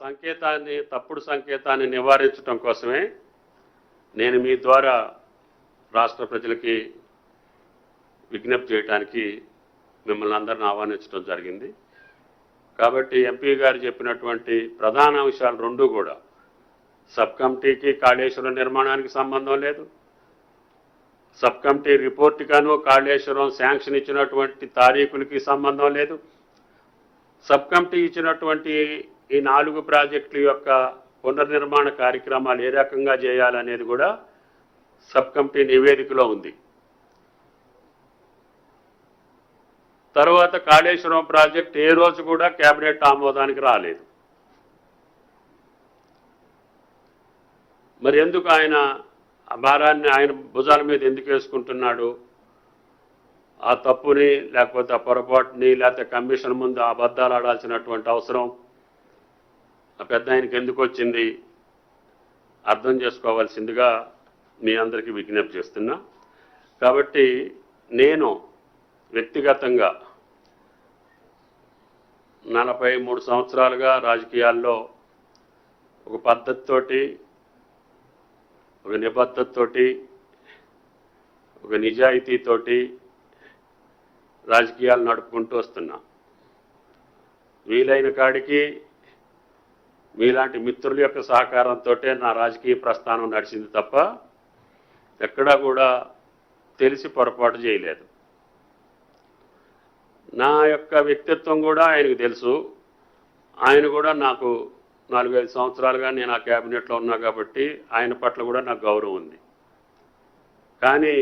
సంకేతాన్ని, తప్పుడు సంకేతాన్ని నివారించడం కోసమే నేను మీ ద్వారా రాష్ట్ర ప్రజలకి విజ్ఞప్తి చేయడానికి మిమ్మల్ని అందరిని ఆహ్వానించడం జరిగింది. కాబట్టి ఎంపీ గారు చెప్పినటువంటి ప్రధాన అంశాలు రెండు కూడా, సబ్ కమిటీకి కాళేశ్వరం నిర్మాణానికి సంబంధం లేదు, సబ్ కమిటీ రిపోర్టుగాను కాళేశ్వరం శాంక్షన్ ఇచ్చినటువంటి తారీఖులకి సంబంధం లేదు, సబ్ కమిటీ ఇచ్చినటువంటి ఈ 4 ప్రాజెక్టుల యొక్క పునర్నిర్మాణ కార్యక్రమాలు ఏ రకంగా చేయాలనేది కూడా సబ్ కమిటీ నివేదికలో ఉంది. తర్వాత కాళేశ్వరం ప్రాజెక్ట్ ఏ రోజు కూడా కేబినెట్ ఆమోదానికి రాలేదు. మరి ఎందుకు ఆయన ఆ భారాన్ని ఆయన భుజాల మీద ఎందుకు వేసుకుంటున్నాడు? ఆ తప్పుని, లేకపోతే ఆ పొరపాటుని, లేకపోతే కమిషన్ ముందు అబద్ధాలు ఆడాల్సినటువంటి అవసరం ఆ పెద్ద ఆయనకి ఎందుకు వచ్చింది అర్థం చేసుకోవాల్సిందిగా మీ అందరికీ విజ్ఞప్తి చేస్తున్నా. కాబట్టి నేను వ్యక్తిగతంగా 43 సంవత్సరాలుగా రాజకీయాల్లో ఒక పద్ధతితోటి, ఒక నిబద్ధతతోటి, ఒక నిజాయితీతోటి రాజకీయాలు నడుపుకుంటూ వస్తున్నా. వీలైన కాడికి మీలాంటి మిత్రుల యొక్క సహకారంతో నా రాజకీయ ప్రస్థానం నడిచింది తప్ప ఎక్కడా కూడా తెలిసి పొరపాటు చేయలేదు. నా యొక్క వ్యక్తిత్వం కూడా ఆయనకు తెలుసు. ఆయన కూడా నాకు 4-5 సంవత్సరాలుగా నేను ఆ క్యాబినెట్లో ఉన్నా కాబట్టి ఆయన పట్ల కూడా నాకు గౌరవం ఉంది. కానీ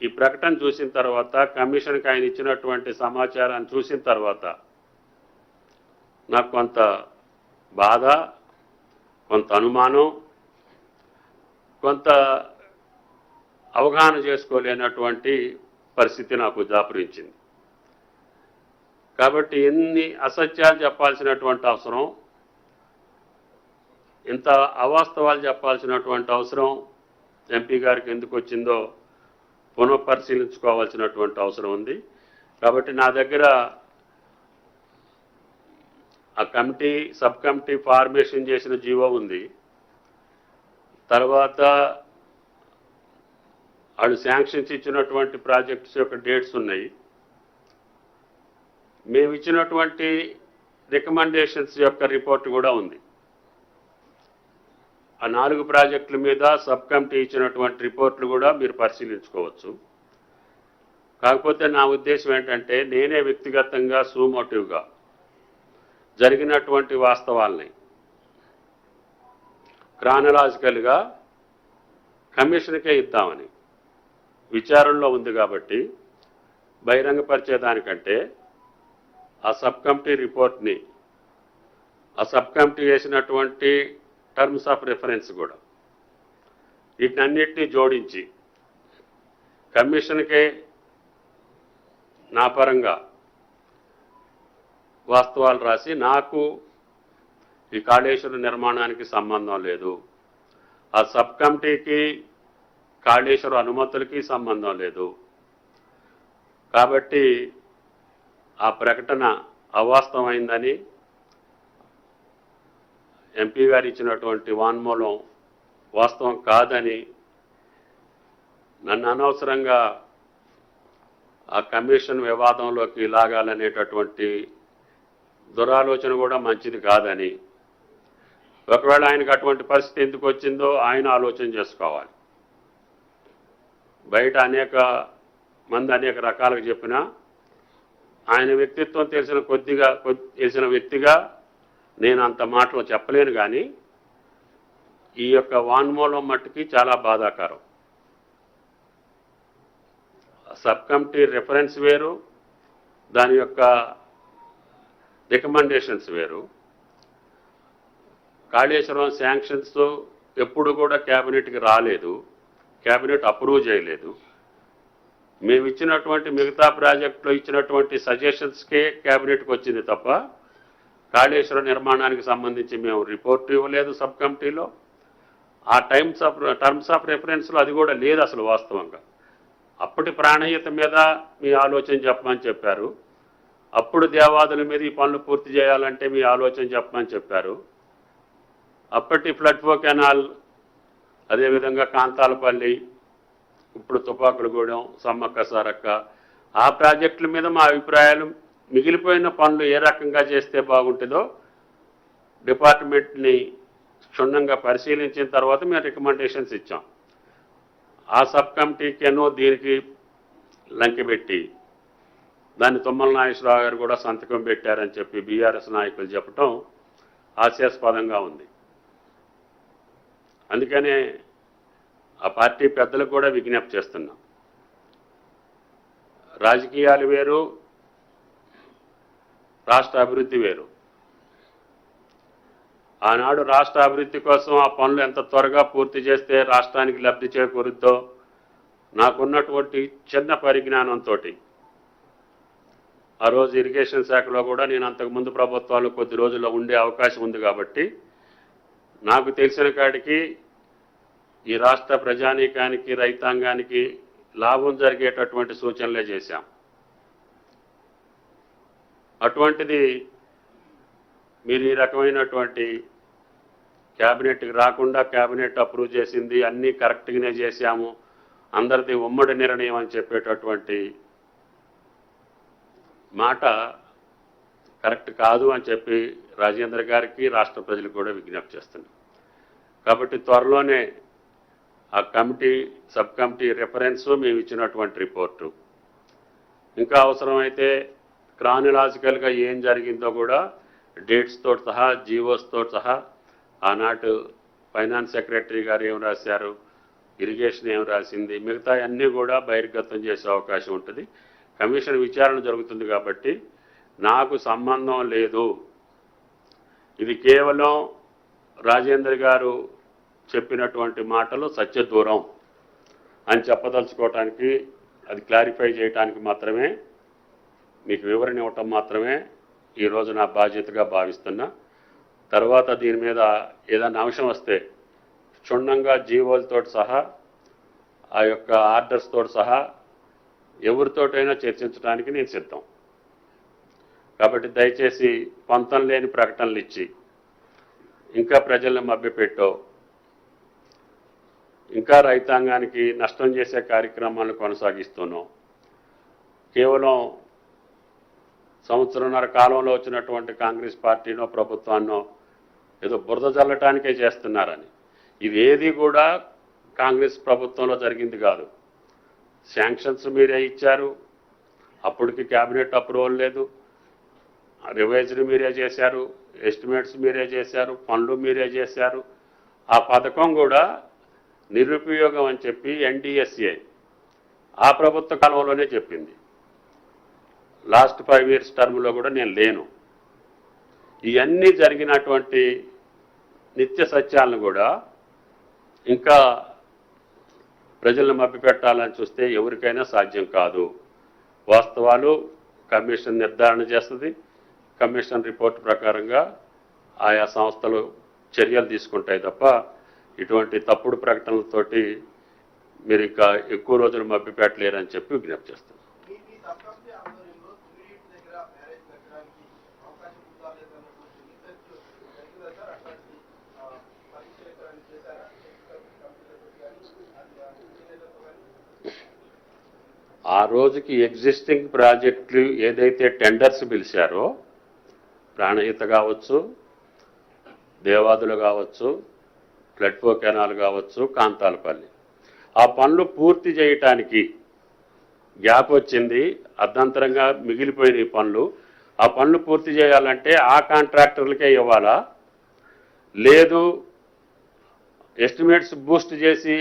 ఈ ప్రకటన చూసిన తర్వాత, కమిషన్కి ఆయన ఇచ్చినటువంటి సమాచారాన్ని చూసిన తర్వాత నాకు కొంత బాధ, కొంత అనుమానం, కొంత అవగాహన చేసుకోలేనటువంటి పరిస్థితి నాకు దాపురించింది. కాబట్టి ఎన్ని అసత్యాలు చెప్పాల్సినటువంటి అవసరం, ఇంత అవాస్తవాలు చెప్పాల్సినటువంటి అవసరం ఎంపీ గారికి ఎందుకు వచ్చిందో పునఃపరిశీలించుకోవాల్సినటువంటి అవసరం ఉంది. కాబట్టి నా దగ్గర ఆ కమిటీ, సబ్ కమిటీ ఫార్మేషన్ చేసిన జీవో ఉంది. తర్వాత వాళ్ళు శాంక్షన్స్ ఇచ్చినటువంటి ప్రాజెక్ట్స్ యొక్క డేట్స్ ఉన్నాయి. మేము ఇచ్చినటువంటి రికమెండేషన్స్ యొక్క రిపోర్ట్ కూడా ఉంది. ఆ 4 ప్రాజెక్టుల మీద సబ్ కమిటీ ఇచ్చినటువంటి రిపోర్ట్లు కూడా మీరు పరిశీలించుకోవచ్చు. కాకపోతే నా ఉద్దేశం ఏంటంటే, నేనే వ్యక్తిగతంగా సూమోటివ్గా జరిగినటువంటి వాస్తవాల్ని క్రానలాజికల్గా కమిషన్కే ఇద్దామని విచారణలో ఉంది. కాబట్టి బహిరంగపరిచేదానికంటే ఆ సబ్ కమిటీ రిపోర్ట్ని, ఆ సబ్ కమిటీ వేసినటువంటి టర్మ్స్ ఆఫ్ రెఫరెన్స్ కూడా, వీటన్నిటినీ జోడించి కమిషన్కే నా పరంగా వాస్తవాలు రాసి, నాకు ఈ కాళేశ్వరం నిర్మాణానికి సంబంధం లేదు, ఆ సబ్ కమిటీకి కాళేశ్వరం అనుమతులకి సంబంధం లేదు, కాబట్టి ఆ ప్రకటన అవాస్తవమైందని, ఎంపీ గారు ఇచ్చినటువంటి వాన్మూలం వాస్తవం కాదని, నన్ను అనవసరంగా ఆ కమిషన్ వివాదంలోకి లాగాలనేటటువంటి దురాలోచన కూడా మంచిది కాదని, ఒకవేళ ఆయనకు అటువంటి పరిస్థితి ఎందుకు వచ్చిందో ఆయన ఆలోచన చేసుకోవాలి. బయట అనేక మంది అనేక రకాలుగా చెప్పినా, ఆయన వ్యక్తిత్వం తెలిసిన వ్యక్తిగా నేను అంత మాటలు చెప్పలేను. కానీ ఈ యొక్క వాన్మూలం మట్టుకి చాలా బాధాకరం. సబ్ కమిటీ రెఫరెన్స్ వేరు, దాని యొక్క రికమెండేషన్స్ వేరు. కాళేశ్వరం శాంక్షన్స్ ఎప్పుడు కూడా క్యాబినెట్కి రాలేదు, క్యాబినెట్ అప్రూవ్ చేయలేదు. మేము ఇచ్చినటువంటి మిగతా ప్రాజెక్టులో ఇచ్చినటువంటి సజెషన్స్కే క్యాబినెట్కి వచ్చింది తప్ప కాళేశ్వరం నిర్మాణానికి సంబంధించి మేము రిపోర్ట్ ఇవ్వలేదు సబ్ కమిటీలో. ఆ టర్మ్స్ ఆఫ్ రెఫరెన్స్లో అది కూడా లేదు అసలు వాస్తవంగా. అప్పటి ప్రాణహిత మీద మీ ఆలోచన చెప్పమని చెప్పారు, అప్పుడు దేవాదుల మీద ఈ పనులు పూర్తి చేయాలంటే మీ ఆలోచన చెప్పమని చెప్పారు. అప్పటి ఫ్లడ్ ఫ్లో కెనాల్, అదేవిధంగా కాంతాలపల్లి, ఇప్పుడు తుపాకులగూడెం, సమ్మక్క సారక్క, ఆ ప్రాజెక్టుల మీద మా అభిప్రాయాలు, మిగిలిపోయిన పనులు ఏ రకంగా చేస్తే బాగుంటుందో డిపార్ట్మెంట్ని క్షుణ్ణంగా పరిశీలించిన తర్వాత మేము రికమెండేషన్స్ ఇచ్చాం. ఆ సబ్ కమిటీకేనో దీనికి లంకెపెట్టి దాన్ని తుమ్మల నాగేశ్వరరావు గారు కూడా సంతకం పెట్టారని చెప్పి బీఆర్ఎస్ నాయకులు చెప్పటం హాస్యాస్పదంగా ఉంది. అందుకనే ఆ పార్టీ పెద్దలకు కూడా విజ్ఞప్తి చేస్తున్నాం. రాజకీయాలు వేరు, రాష్ట్ర అభివృద్ధి వేరు. ఆనాడు రాష్ట్ర అభివృద్ధి కోసం ఆ పనులు ఎంత త్వరగా పూర్తి చేస్తే రాష్ట్రానికి లబ్ధి చేకూరుద్దో నాకున్నటువంటి చిన్న పరిజ్ఞానంతో ఆ రోజు ఇరిగేషన్ శాఖలో కూడా నేను అంతకుముందు ప్రభుత్వాలు కొద్ది రోజుల్లో ఉండే అవకాశం ఉంది కాబట్టి నాకు తెలిసిన కాడికి ఈ రాష్ట్ర ప్రజానీకానికి, రైతాంగానికి లాభం జరిగేటటువంటి సూచనలే చేశాం. అటువంటిది మీరు ఈ రకమైనటువంటి క్యాబినెట్కి రాకుండా క్యాబినెట్ అప్రూవ్ చేసింది, అన్నీ కరెక్ట్గానే చేశాము, అందరిది ఉమ్మడి నిర్ణయం అని చెప్పేటటువంటి మాట కరెక్ట్ కాదు అని చెప్పి రాజేంద్ర గారికి, రాష్ట్ర ప్రజలకు కూడా విజ్ఞప్తి చేస్తున్నాం. కాబట్టి త్వరలోనే ఆ కమిటీ, సబ్ కమిటీ రిఫరెన్స్, మేము ఇచ్చినటువంటి రిపోర్టు, ఇంకా అవసరమైతే క్రానిలాజికల్గా ఏం జరిగిందో కూడా డేట్స్తో సహా, జీవోస్తో సహా, ఆనాటి ఫైనాన్స్ సెక్రటరీ గారు ఏం రాశారు, ఇరిగేషన్ ఏం రాసింది, మిగతా అన్నీ కూడా బహిర్గతం చేసే అవకాశం ఉంటుంది. కమిషన్ విచారణ జరుగుతుంది కాబట్టి నాకు సంబంధం లేదు, ఇది కేవలం రాజేంద్ర గారు చెప్పినటువంటి మాటలు సత్యదూరం అని చెప్పదలుచుకోవటానికి, అది క్లారిఫై చేయడానికి మాత్రమే, మీకు వివరణ ఇవ్వటం మాత్రమే ఈరోజు నా బాధ్యతగా భావిస్తున్నా. తర్వాత దీని మీద ఏదైనా అంశం వస్తే క్షుణ్ణంగా జీవోలతో సహా, ఆ యొక్క ఆర్డర్స్తో సహా ఎవరితోటైనా చర్చించడానికి నేను సిద్ధం. కాబట్టి దయచేసి పొంతం లేని ప్రకటనలు ఇచ్చి ఇంకా ప్రజలను మభ్యపెట్టో, ఇంకా రైతాంగానికి నష్టం చేసే కార్యక్రమాలను కొనసాగిస్తున్నాం. కేవలం సంవత్సరంన్నర కాలంలో వచ్చినటువంటి కాంగ్రెస్ పార్టీనో ప్రభుత్వాన్నో ఏదో బురద జల్లటానికే చేస్తున్నారని, ఇవేది కూడా కాంగ్రెస్ ప్రభుత్వంలో జరిగింది కాదు. శాంక్షన్స్ మీరే ఇచ్చారు, అప్పటికి క్యాబినెట్ అప్రూవల్ లేదు, రివైజ్డ్ మీరే చేశారు, ఎస్టిమేట్స్ మీరే చేశారు, పనులు మీరే చేశారు. ఆ పథకం కూడా నిరుపయోగం అని చెప్పి ఎన్డీఎస్ఏ ఆ ప్రభుత్వ కాలంలోనే చెప్పింది. లాస్ట్ 5 years టర్మ్లో కూడా నేను లేను. ఇవన్నీ జరిగినటువంటి నిత్య సత్యాలను కూడా ఇంకా ప్రజలను మభ్యపెట్టాలని చూస్తే ఎవరికైనా సాధ్యం కాదు. వాస్తవాలు కమిషన్ నిర్ధారణ చేస్తుంది. కమిషన్ రిపోర్ట్ ప్రకారంగా ఆయా సంస్థలు చర్యలు తీసుకుంటాయి తప్ప ఇటువంటి తప్పుడు ప్రకటనలతోటి మీరు ఇంకా ఎక్కువ రోజులు మభ్యపెట్టలేరని చెప్పి విజ్ఞప్తి చేస్తాను. ఆ రోజుకి ఎగ్జిస్టింగ్ ప్రాజెక్టులు ఏదైతే టెండర్స్ పిలిచారో, ప్రాణహిత కావచ్చు, దేవాదులు కావచ్చు, ఫ్లడ్ ఫ్లో కెనాల్ కావచ్చు, కాంతాలపల్లి, ఆ పనులు పూర్తి చేయటానికి గ్యాప్ వచ్చింది, అర్ధంతరంగా మిగిలిపోయిన పనులు. ఆ పనులు పూర్తి చేయాలంటే ఆ కాంట్రాక్టర్లకే ఇవ్వాలా, లేదు ఎస్టిమేట్స్ బూస్ట్ చేసి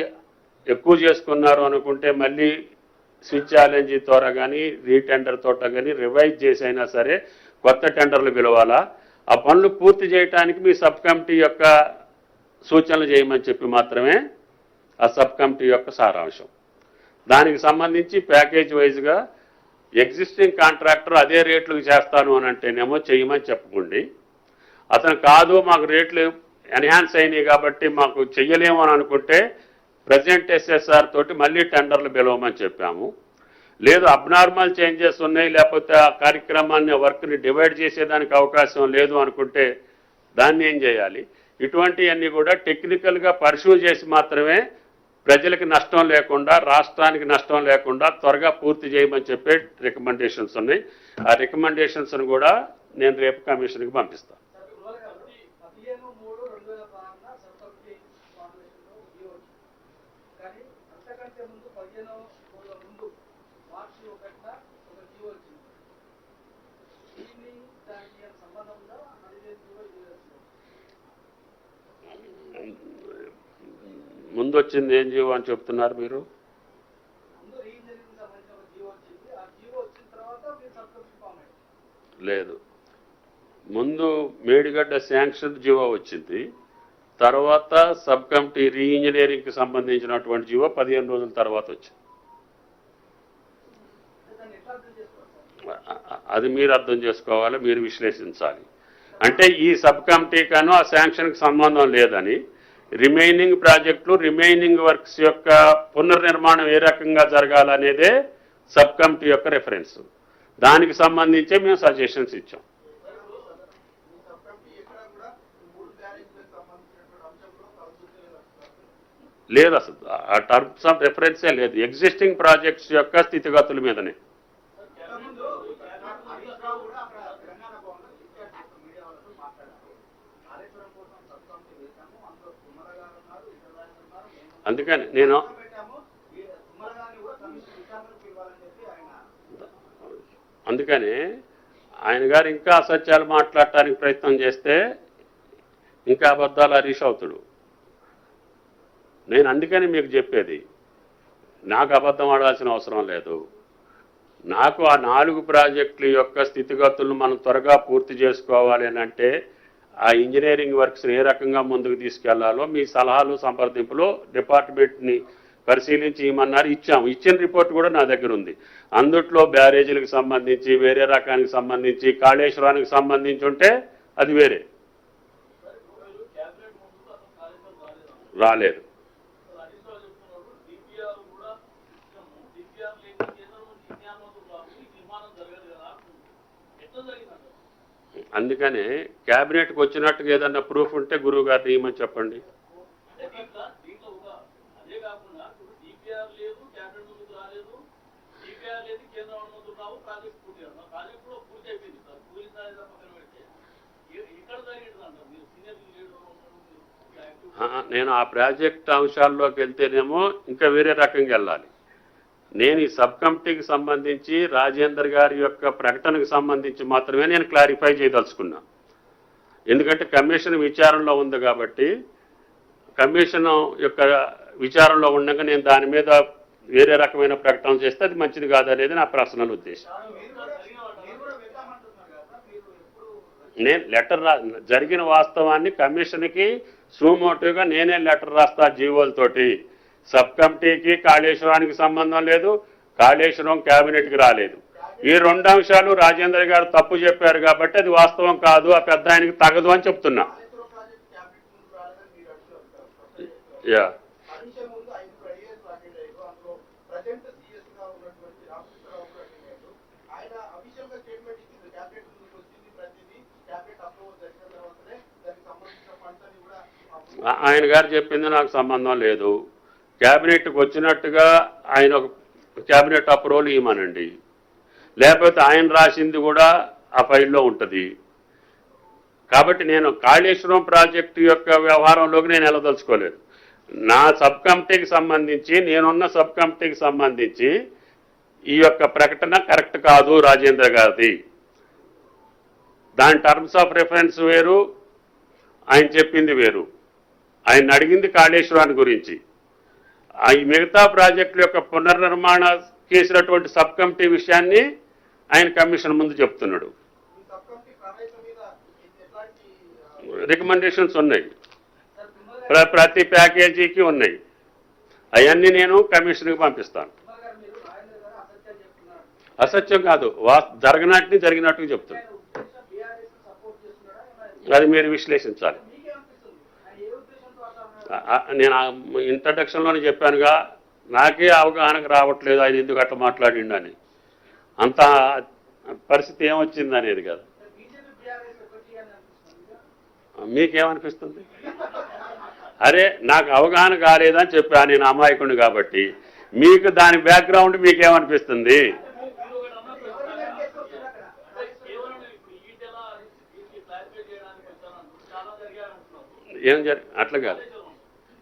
ఎక్కువ చేసుకున్నారు అనుకుంటే మళ్ళీ స్విచ్ ఛాలెంజ్ ద్వారా కానీ, రీటెండర్ తోట కానీ రివైజ్ చేసి అయినా సరే కొత్త టెండర్లు పిలవాలా. ఆ పనులు పూర్తి చేయడానికి మీ సబ్ కమిటీ యొక్క సూచనలు చేయమని చెప్పి మాత్రమే ఆ సబ్ కమిటీ యొక్క సారాంశం. దానికి సంబంధించి ప్యాకేజ్ వైజ్గా ఎగ్జిస్టింగ్ కాంట్రాక్టర్ అదే రేట్లకు చేస్తాను అని అంటేనేమో చేయమని చెప్పుకోండి. అతను కాదు మాకు రేట్లు ఎన్హాన్స్ అయినాయి కాబట్టి మాకు చెయ్యలేము అని అనుకుంటే ప్రజెంట్ ఎస్ఎస్ఆర్ తోటి మళ్ళీ టెండర్లు పిలవమని చెప్పాము. లేదు అబ్నార్మల్ చేంజెస్ ఉన్నాయి, లేకపోతే ఆ కార్యక్రమాన్ని వర్క్ని డివైడ్ చేసేదానికి అవకాశం లేదు అనుకుంటే దాన్ని ఏం చేయాలి? ఇటువంటివన్నీ కూడా టెక్నికల్గా పర్సూ చేసి మాత్రమే ప్రజలకు నష్టం లేకుండా, రాష్ట్రానికి నష్టం లేకుండా త్వరగా పూర్తి చేయమని చెప్పే రికమెండేషన్స్ ఉన్నాయి. ఆ రికమెండేషన్స్ను కూడా నేను రేపు కమిషన్కి పంపిస్తాను. ముందు వచ్చింది ఏం జీవో అని చెప్తున్నారు మీరు? లేదు, ముందు మేడిగడ్డ శాంక్షన్ జీవో వచ్చింది, తర్వాత సబ్ కమిటీ రీఇంజనీరింగ్కి సంబంధించినటువంటి జీవో 15 రోజుల తర్వాత వచ్చింది. అది మీరు అర్థం చేసుకోవాలి, మీరు విశ్లేషించాలి. అంటే ఈ సబ్ కమిటీకను ఆ శాంక్షన్కి సంబంధం లేదని, రిమైనింగ్ ప్రాజెక్టులు, రిమైనింగ్ వర్క్స్ యొక్క పునర్నిర్మాణం ఏ రకంగా జరగాలనేదే సబ్ కమిటీ యొక్క రెఫరెన్స్. దానికి సంబంధించే మేము సజెషన్స్ ఇచ్చాం. లేదు, అసలు ఆ టర్మ్స్ ఆఫ్ రెఫరెన్సే లేదు. ఎగ్జిస్టింగ్ ప్రాజెక్ట్స్ యొక్క స్థితిగతుల మీదనే. అందుకని నేను ఆయన గారు ఇంకా అసత్యాలు మాట్లాడటానికి ప్రయత్నం చేస్తే ఇంకా అబద్ధాలు హరీష్ అవుతాడు. నేను అందుకని మీకు చెప్పేది, నాకు అబద్ధం ఆడాల్సిన అవసరం లేదు. నాకు ఆ 4 ప్రాజెక్టుల యొక్క స్థితిగతులను మనం త్వరగా పూర్తి చేసుకోవాలి అని అంటే ఆ ఇంజనీరింగ్ వర్క్స్ ఏ రకంగా ముందుకు తీసుకెళ్లాలో మీ సలహాలు, సంప్రదింపులు డిపార్ట్మెంట్ని పరిశీలించి ఇమ్మన్నారు, ఇచ్చాము. ఇచ్చిన రిపోర్ట్ కూడా నా దగ్గర ఉంది. అందుట్లో బ్యారేజీలకు సంబంధించి, వేరే రకానికి సంబంధించి, కాళేశ్వరానికి సంబంధించి ఉంటే అది వేరే. రాలేదు. అందుకనే క్యాబినెట్కి వచ్చినట్టుగా ఏదన్నా ప్రూఫ్ ఉంటే గురువు గారిని ఇవ్వమని చెప్పండి. నేను ఆ ప్రాజెక్ట్ అంశాల్లోకి వెళ్తేనేమో ఇంకా వేరే రకంగా వెళ్ళాలి. నేను ఈ సబ్ కమిటీకి సంబంధించి రాజేందర్ గారి యొక్క ప్రకటనకు సంబంధించి మాత్రమే నేను క్లారిఫై చేయదలుచుకున్నా. ఎందుకంటే కమిషన్ విచారణలో ఉంది కాబట్టి, కమిషన్ యొక్క విచారణలో ఉండగా నేను దాని మీద వేరే రకమైన ప్రకటన చేస్తే అది మంచిది కాదనేది నా పర్సనల్ ఉద్దేశం. నేను లెటర్ జరిగిన వాస్తవాన్ని కమిషన్కి సుమోటివ్గా నేనే లెటర్ రాస్తా జీవోలతోటి. సబ్ కమిటీకి కాళేశ్వరానికి సంబంధం లేదు, కాళేశ్వరం క్యాబినెట్కి రాలేదు. ఈ 2 అంశాలు రాజేంద్ర గారు తప్పు చెప్పారు కాబట్టి అది వాస్తవం కాదు, ఆ పెద్ద ఆయనకి తగదు అని చెప్తున్నా. యా, ఆయన గారు చెప్పింది నాకు సంబంధం లేదు. క్యాబినెట్కి వచ్చినట్టుగా ఆయన ఒక క్యాబినెట్ అప్రూవల్ ఇవ్వమనండి, లేకపోతే ఆయన రాసింది కూడా ఆ ఫైల్లో ఉంటుంది. కాబట్టి నేను కాళేశ్వరం ప్రాజెక్టు యొక్క వ్యవహారంలోకి నేను వెళ్ళదలుచుకోలేదు. నా సబ్ కమిటీకి సంబంధించి, నేనున్న సబ్ కమిటీకి సంబంధించి ఈ యొక్క ప్రకటన కరెక్ట్ కాదు రాజేంద్ర గారిది. దాని టర్మ్స్ ఆఫ్ రెఫరెన్స్ వేరు, ఆయన చెప్పింది వేరు. ఆయన అడిగింది కాళేశ్వరాన్ని గురించి. ఈ మిగతా ప్రాజెక్టుల యొక్క పునర్నిర్మాణ చేసినటువంటి సబ్ కమిటీ విషయాన్ని ఆయన కమిషన్ ముందు చెప్తున్నాడు. రికమెండేషన్స్ ఉన్నాయి, ప్రతి ప్యాకేజీకి ఉన్నాయి. అవన్నీ నేను కమిషన్కి పంపిస్తాను. అసత్యం కాదు, జరగనట్టుని జరిగినట్టుగా చెప్తున్నాను. అది మీరు విశ్లేషించాలి. నేను ఇంట్రడక్షన్లోనే చెప్పానుగా, నాకే అవగాహనకు రావట్లేదు ఆయన ఎందుకు అట్లా మాట్లాడిండని. అంత పరిస్థితి ఏమొచ్చింది అనేది కదా. మీకేమనిపిస్తుంది? అరే నాకు అవగాహన కాలేదని చెప్పా, నేను అమాయకుడిని కాబట్టి. మీకు దాని బ్యాక్గ్రౌండ్ మీకేమనిపిస్తుంది? అట్లా కాదు.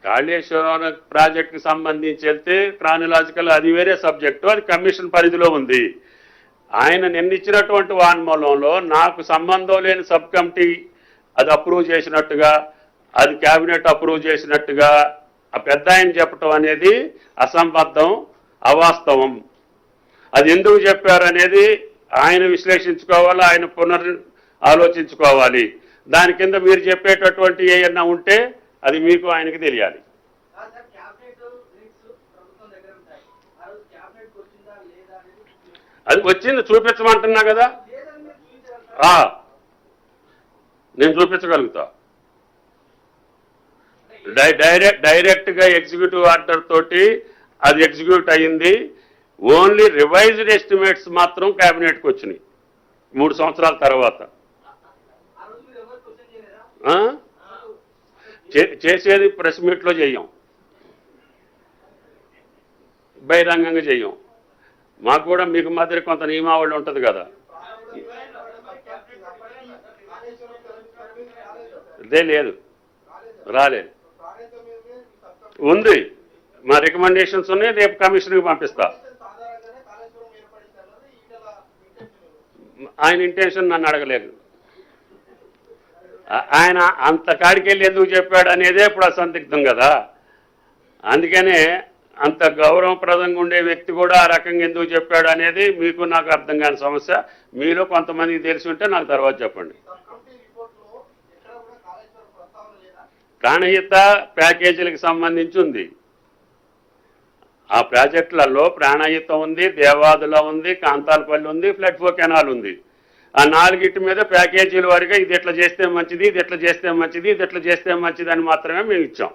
కాళేశ్వరం ప్రాజెక్టుకి సంబంధించి వెళ్తే క్రానలాజికల్ అది వేరే సబ్జెక్టు, అది కమిషన్ పరిధిలో ఉంది. ఆయన నిన్నిచ్చినటువంటి వాన్మూలంలో నాకు సంబంధం లేని సబ్ కమిటీ అది అప్రూవ్ చేసినట్టుగా, అది క్యాబినెట్ అప్రూవ్ చేసినట్టుగా ఆ పెద్ద ఆయన చెప్పటం అనేది అసంబద్ధం, అవాస్తవం. అది ఎందుకు చెప్పారు అనేది ఆయన విశ్లేషించుకోవాలి, ఆయన ఆలోచించుకోవాలి. దాని కింద మీరు చెప్పేటటువంటి ఏమన్నా ఉంటే అది మీకు ఆయనకి తెలియాలి. అది వచ్చింది చూపించమంటున్నా కదా, నేను చూపించగలుగుతా. డైరెక్ట్గా ఎగ్జిక్యూటివ్ ఆర్డర్ తోటి అది ఎగ్జిక్యూట్ అయ్యింది. ఓన్లీ రివైజ్డ్ ఎస్టిమేట్స్ మాత్రం క్యాబినెట్కి వచ్చినాయి 3 సంవత్సరాల తర్వాత. చేసేది ప్రెస్ మీట్లో చెయ్యం, బహిరంగంగా చెయ్యం. మాకు కూడా మీకు మధ్య కొంత నియమావళి ఉంటుంది కదా. ఇదే లేదు, రాలేదు. ఉంది, మా రికమెండేషన్స్ ఉన్నాయి, రేపు కమిషన్కి పంపిస్తా. ఆయన ఇంటెన్షన్ నన్ను అడగలేదు. ఆయన అంత కాడికి వెళ్ళి ఎందుకు చెప్పాడు అనేదే ఇప్పుడు అసందిగ్ధం కదా. అందుకనే అంత గౌరవప్రదంగా ఉండే వ్యక్తి కూడా ఆ రకంగా ఎందుకు చెప్పాడు అనేది మీకు నాకు అర్థం కాని సమస్య. మీలో కొంతమందికి తెలిసి ఉంటే నాకు తర్వాత చెప్పండి. ప్రాణహిత ప్యాకేజీలకు సంబంధించి ఉంది. ఆ ప్రాజెక్టులలో ప్రాణహితం ఉంది, దేవాదుల ఉంది, కాంతాలపల్లి ఉంది, ఫ్లడ్ ఫో కెనాల్ ఉంది. ఆ 4 మీద ప్యాకేజీల వారిగా ఇది ఎట్లా చేస్తే మంచిది, ఇది ఎట్లా చేస్తే మంచిది, ఇది ఎట్లా చేస్తే మంచిది అని మాత్రమే మేము ఇచ్చాం.